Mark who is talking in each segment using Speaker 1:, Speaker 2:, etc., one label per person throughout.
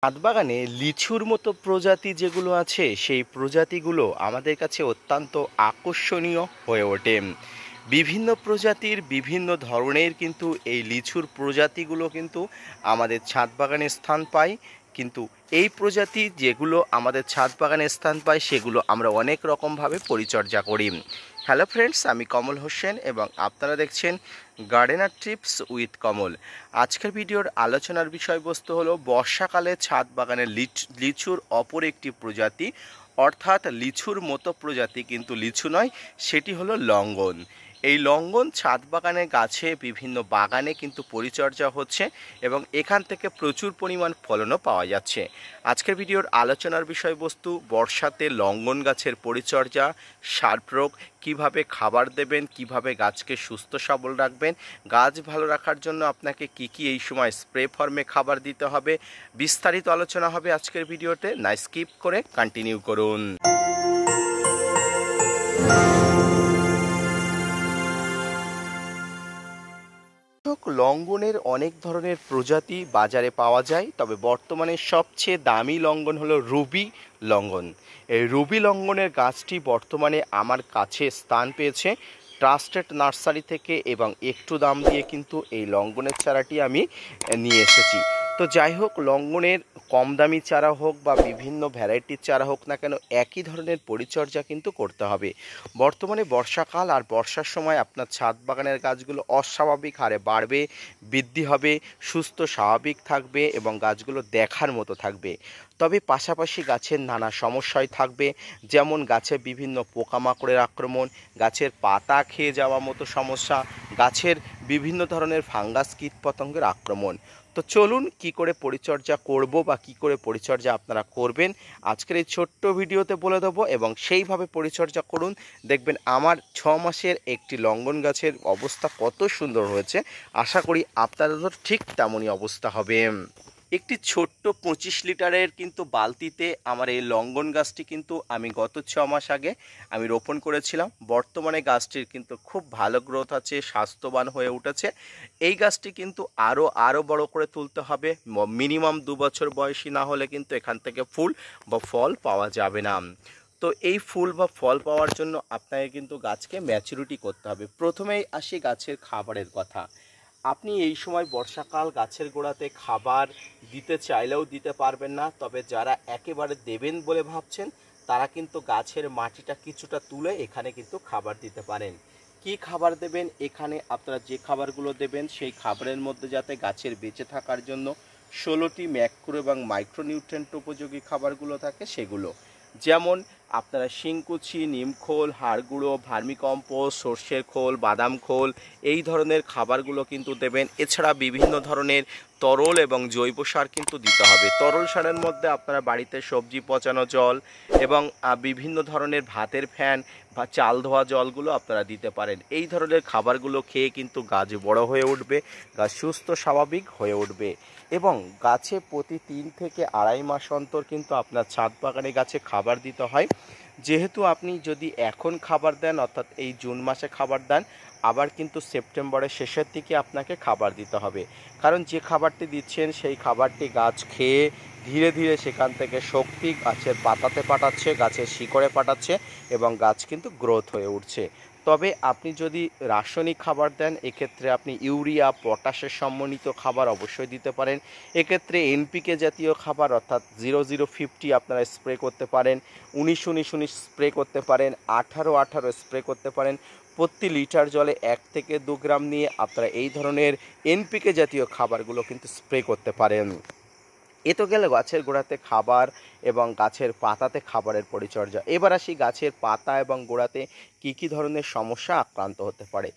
Speaker 1: ছাদ বাগানে লিচুর মতো প্রজাতি যেগুলো আছে সেই প্রজাতিগুলো আমাদের কাছে অত্যন্ত আকর্ষণীয় হয়ে ওঠে। বিভিন্ন প্রজাতির বিভিন্ন ধরনের কিন্তু এই লিচুর প্রজাতিগুলো কিন্তু আমাদের ছাদ বাগানে স্থান পায়। কিন্তু এই প্রজাতি যেগুলো আমাদের ছাদ বাগানে স্থান পায় সেগুলো আমরা অনেক রকমভাবে পরিচর্যা করি। হ্যালো ফ্রেন্ডস, আমি কমল হোসেন এবং আপনারা দেখছেন গার্ডেনার টিপস উইথ কমল। আজকের ভিডিওর আলোচনার বিষয়বস্তু হলো বর্ষাকালে ছাদ বাগানের লিচুর অপর একটি প্রজাতি, অর্থাৎ লিচুর মতো প্রজাতি কিন্তু লিচু নয়, সেটি হলো লঙ্ঘন। এই লঙ্ঘন ছাদ বাগানে গাছে বিভিন্ন বাগানে কিন্তু পরিচর্যা হচ্ছে এবং এখান থেকে প্রচুর পরিমাণ ফলনও পাওয়া যাচ্ছে। আজকের ভিডিওর আলোচনার বিষয়বস্তু বর্ষাতে লঙ্ঘন গাছের পরিচর্যা, সার প্রয়োগ, কীভাবে খাবার দেবেন, কিভাবে গাছকে সুস্থ সবল রাখবেন, গাছ ভালো রাখার জন্য আপনাকে কি এই সময় স্প্রে ফর্মে খাবার দিতে হবে, বিস্তারিত আলোচনা হবে আজকের ভিডিওতে। না স্কিপ করে কন্টিনিউ করুন। লঙ্ঘনের অনেক ধরনের প্রজাতি বাজারে পাওয়া যায়, তবে বর্তমানে সবচেয়ে দামি লঙ্ঘন হলো রুবি লঙ্ঘন। এই রুবি লঙ্ঘনের গাছটি বর্তমানে আমার কাছে স্থান পেয়েছে ট্রাস্টেড নার্সারি থেকে এবং একটু দাম দিয়ে কিন্তু এই লঙ্ঘনের চারাটি আমি নিয়ে এসেছি। তো যাই হোক, লঙ্ঘনের কম দামি চারা হোক বা বিভিন্ন ভ্যারাইটির চারা হোক না কেন, একই ধরনের পরিচর্যা কিন্তু করতে হবে। বর্তমানে বর্ষাকাল, আর বর্ষার সময় আপনার ছাদ বাগানের গাছগুলো অস্বাভাবিক হারে বাড়বে, বৃদ্ধি হবে, সুস্থ স্বাভাবিক থাকবে এবং গাছগুলো দেখার মতো থাকবে। তবে পাশাপাশি গাছের নানা সমস্যাই থাকবে, যেমন গাছে বিভিন্ন পোকামাকড়ের আক্রমণ, গাছের পাতা খেয়ে যাওয়া মতো সমস্যা, গাছের বিভিন্ন ধরনের ফাঙ্গাস কীটপতঙ্গের আক্রমণ। তো চলুন কি করে পরিচর্যা করব বা কি করে পরিচর্যা আপনারা করবেন আজকের এই ছোট্ট ভিডিওতে বলে দেবো, এবং সেইভাবে পরিচর্যা করুন। দেখবেন আমার 6 মাসের একটি লঙ্ঘন গাছের অবস্থা কত সুন্দর হয়েছে। আশা করি আপনাদেরও ঠিক তেমনই অবস্থা হবে। একটি ছোট্ট 25 লিটারের কিন্তু বালতিতে আমার এই লঙ্ঘন গাছটি কিন্তু আমি গত 6 মাস আগে আমি রোপণ করেছিলাম। বর্তমানে গাছটির কিন্তু খুব ভালো গ্রোথ আছে, স্বাস্থ্যবান হয়ে উঠেছে। এই গাছটি কিন্তু আরও বড় করে তুলতে হবে। মিনিমাম 2 বছর বয়সী না হলে কিন্তু এখান থেকে ফুল বা ফল পাওয়া যাবে না। তো এই ফুল বা ফল পাওয়ার জন্য আপনাকে কিন্তু গাছকে ম্যাচুরিটি করতে হবে। প্রথমেই আসি গাছের খাবারের কথা। আপনি এই সময় বর্ষাকাল গাছের গোড়াতে খাবার দিতে চাইলেও দিতে পারবেন না, তবে যারা একেবারে দেবেন বলে ভাবছেন তারা কিন্তু গাছের মাটিটা কিছুটা তুলে এখানে কিন্তু খাবার দিতে পারেন। কি খাবার দেবেন? এখানে আপনারা যে খাবারগুলো দেবেন সেই খাবারের মধ্যে যাতে গাছের বেঁচে থাকার জন্য 16টি ম্যাক্রো এবং মাইক্রোনিউট্রিয়েন্ট উপযোগী খাবারগুলো থাকে সেগুলো, যেমন আপনারা শিংকুচি, নিমখোল, হাড় গুঁড়ো, ভার্মিকম্পোস্ট, সর্ষের খোল, বাদাম খোল, এই ধরনের খাবারগুলো কিন্তু দেবেন। এছাড়া বিভিন্ন ধরনের তরল এবং জৈব সার কিন্তু দিতে হবে। তরল সারের মধ্যে আপনারা বাড়িতে সবজি পচানো জল এবং বিভিন্ন ধরনের ভাতের ফ্যান বা চাল ধোয়া জলগুলো আপনারা দিতে পারেন। এই ধরনের খাবারগুলো খেয়ে কিন্তু গাছ বড় হয়ে উঠবে, গাছ সুস্থ স্বাভাবিক হয়ে উঠবে। এবং গাছে প্রতি 3 থেকে আড়াই মাস অন্তর কিন্তু আপনার ছাদ বাগানে গাছে খাবার দিতে হয়। যেহেতু আপনি যদি এখন খাবার দেন, অর্থাৎ এই জুন মাসে খাবার দেন, আবার কিন্তু সেপ্টেম্বরের শেষের দিকে আপনাকে খাবার দিতে হবে। কারণ যে খাবারটি দিচ্ছেন সেই খাবারটি গাছ খেয়ে ধীরে ধীরে সেখান থেকে শক্তি গাছের পাতাতে পাঠাচ্ছে, গাছের শিকড়ে পাঠাচ্ছে এবং গাছ কিন্তু গ্রোথ হয়ে উঠছে। তবে আপনি যদি রাসায়নিক খাবার দেন, এক্ষেত্রে আপনি ইউরিয়া, পটাশের সমন্বিত খাবার অবশ্যই দিতে পারেন। এক্ষেত্রে এনপিকে জাতীয় খাবার অর্থাৎ 0050 আপনারা স্প্রে করতে পারেন, 19-19-19 স্প্রে করতে পারেন, 18-18 স্প্রে করতে পারেন। প্রতি লিটার জলে 1 থেকে 2 গ্রাম নিয়ে আপনারা এই ধরনের এনপিকে জাতীয় খাবারগুলো কিন্তু স্প্রে করতে পারেন। এ তো গেল গাছের গোড়াতে খাবার এবং গাছের পাতাতে খাবারের পরিচর্যা। এবার আসি গাছের পাতা এবং গোড়াতে কী ধরনের সমস্যা আক্রান্ত হতে পারে।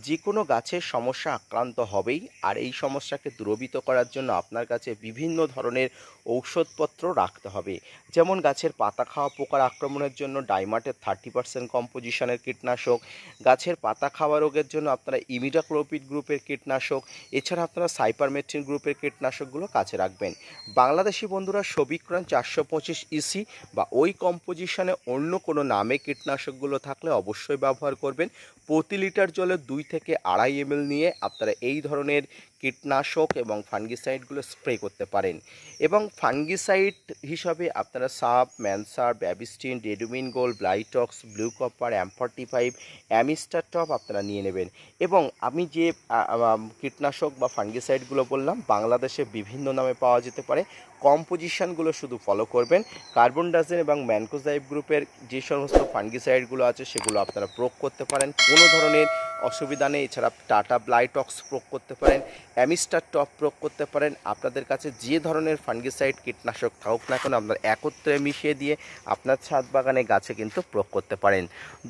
Speaker 1: যে কোনো গাছের সমস্যা আক্রান্ত হবেই, আর এই সমস্যাকে দূরীভূত করার জন্য আপনার কাছে বিভিন্ন ধরনের ঔষধপত্র রাখতে হবে। যেমন গাছের পাতা খাওয়া পোকার আক্রমণের জন্য ডাইমাটের 30% কম্পোজিশনের কীটনাশক, গাছের পাতা খাওয়া রোগের জন্য আপনারা ইমিডাক্লোপিড গ্রুপের কীটনাশক, এছাড়া আপনারা সাইপারমেথ্রিন গ্রুপের কীটনাশকগুলো কাছে রাখবেন। বাংলাদেশি বন্ধুরা সবিক্রম 425 ইসি বা ওই কম্পোজিশনে অন্য কোনো নামে কীটনাশকগুলো থাকলে অবশ্যই ব্যবহার করবেন। প্রতি লিটার জলে 2 থেকে আড়াই ml নিয়ে আপনারা এই ধরনের কীটনাশক এবং ফাঙ্গিসাইডগুলো স্প্রে করতে পারেন। এবং ফাঙ্গিসাইড হিসাবে আপনারা সাপ, ম্যানসার, Bavistin, Ridomil gold, Blitox, blue copper, M45, Amistar top আপনারা নিয়ে নেবেন। এবং আমি যে কীটনাশক বা ফাঙ্গিসাইডগুলো বললাম বাংলাদেশে বিভিন্ন নামে পাওয়া যেতে পারে, কম্পোজিশনগুলো শুধু ফলো করবেন। কার্বনডাজিম এবং ম্যানকোজাইব গ্রুপের যে সমস্ত ফাঙ্গিসাইডগুলো আছে সেগুলো আপনারা প্রয়োগ করতে পারেন, কোনো ধরনের অসুবিধা নেই। এছাড়া টাটা ব্লাইটক্স প্রয়োগ করতে পারেন, অ্যামিস্টার টপ প্রয়োগ করতে পারেন। আপনাদের কাছে যে ধরনের ফাঙ্গিসাইড কীটনাশক থাকুক না কেন আপনারা একত্রে মিশিয়ে দিয়ে আপনার ছাদ বাগানে গাছে কিন্তু প্রয়োগ করতে পারেন।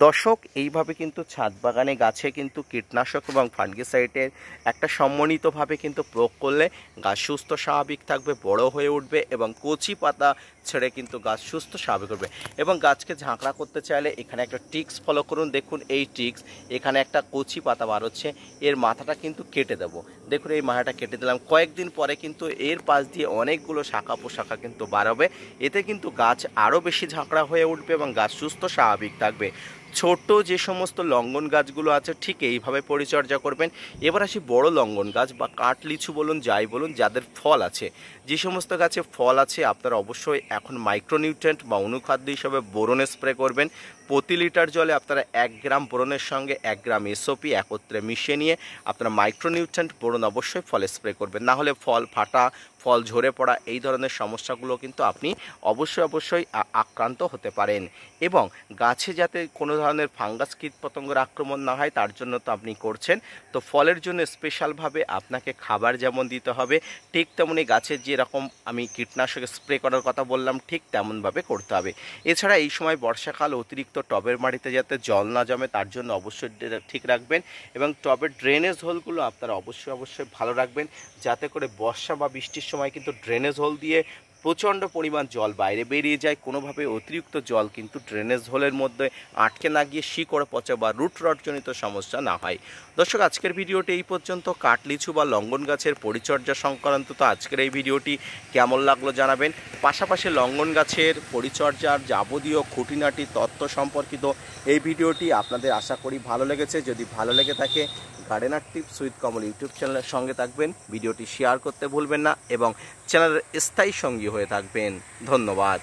Speaker 1: দর্শক, এইভাবে কিন্তু ছাদ বাগানে গাছে কিন্তু কীটনাশক এবং ফাঙ্গিসাইডের একটা সম্মিলিতভাবে কিন্তু প্রয়োগ করলে গাছ সুস্থ স্বাভাবিক থাকবে, বড় হয়ে উঠবে এবং কচি পাতা ছেড়ে কিন্তু গাছ সুস্থ স্বাভাবিক হবে। এবং গাছকে ঝাঁকড়া করতে চাইলে এখানে একটা টিক্স ফলো করুন। দেখুন এই টিক্স, এখানে একটা কচি পাতা বার হচ্ছে, এর মাথাটা কিন্তু কেটে দেবো। দেখুন এই মাথাটা কেটে দিলাম, কয়েকদিন পরে কিন্তু এর পাশ দিয়ে অনেকগুলো শাখা পোশাখা কিন্তু বার হবে। এতে কিন্তু গাছ আরও বেশি ঝাঁকড়া হয়ে উঠবে এবং গাছ সুস্থ স্বাভাবিক থাকবে। ছোট যে সমস্ত লঙ্ঘন গাছগুলো আছে ঠিক এইভাবে পরিচর্যা করবেন। এবার আসি বড় লঙ্ঘন গাছ বা কাঠ লিচু বলুন, যাই বলুন, যাদের ফল আছে, যে সমস্ত গাছে ফল আছে আপনারা অবশ্যই এখন মাইক্রোনিউট্রিয়েন্ট বা অনুখাদ্য হিসাবে বোরন স্প্রে করবেন। প্রতি লিটার জলে আপনারা 1 গ্রাম বোরনের সঙ্গে 1 গ্রাম SOP একত্রে মিশিয়ে নিয়ে আপনারা মাইক্রোনিউট্রিয়েন্ট বোরন অবশ্যই ফলে স্প্রে করবেন। না হলে ফল ফাটা, ফল ঝরে পড়া এই ধরনের সমস্যাগুলো কিন্তু আপনি অবশ্যই আক্রান্ত হতে পারেন। এবং গাছে যাতে কোনো ধরনের ফাঙ্গাস কীটপতঙ্গের আক্রমণ না হয় তার জন্য তো আপনি করছেন, তো ফলের জন্য স্পেশালভাবে আপনাকে খাবার যেমন দিতে হবে ঠিক তেমনি গাছের যেরকম আমি কীটনাশক স্প্রে করার কথা বললাম ঠিক তেমনভাবে করতে হবে। এছাড়া এই সময় বর্ষাকাল, অতিরিক্ত টবের মাটিতে যাতে জল না জমে তার জন্য অবশ্যই ঠিক রাখবেন। এবং টবের ড্রেনেজ হোলগুলো আপনারা অবশ্যই ভালো রাখবেন, যাতে করে বর্ষা বা বৃষ্টির সময় কিন্তু ড্রেনেজ হোল দিয়ে প্রচণ্ড পরিমাণ জল বাইরে বেরিয়ে যায়। কোনোভাবে অতিরিক্ত জল কিন্তু ড্রেনেজ হোলের মধ্যে আটকে না গিয়ে শিকড় পচা বা রুট রটজনিত সমস্যা না হয়। দর্শক, আজকের ভিডিওটি এই পর্যন্ত। কাঠ লিচু বা লঙ্ঘন গাছের পরিচর্যা সংক্রান্ত তো আজকের এই ভিডিওটি কেমন লাগলো জানাবেন। পাশাপাশি লঙ্ঘন গাছের পরিচর্যার যাবতীয় খুঁটিনাটি তথ্য সম্পর্কিত এই ভিডিওটি আপনাদের আশা করি ভালো লেগেছে। যদি ভালো লেগে থাকে gardener tips with Kamal YouTube চ্যানেলের সঙ্গে থাকবেন, ভিডিওটি শেয়ার করতে ভুলবেন না এবং চ্যানেলের স্থায়ী সঙ্গী হয়ে থাকবেন। ধন্যবাদ।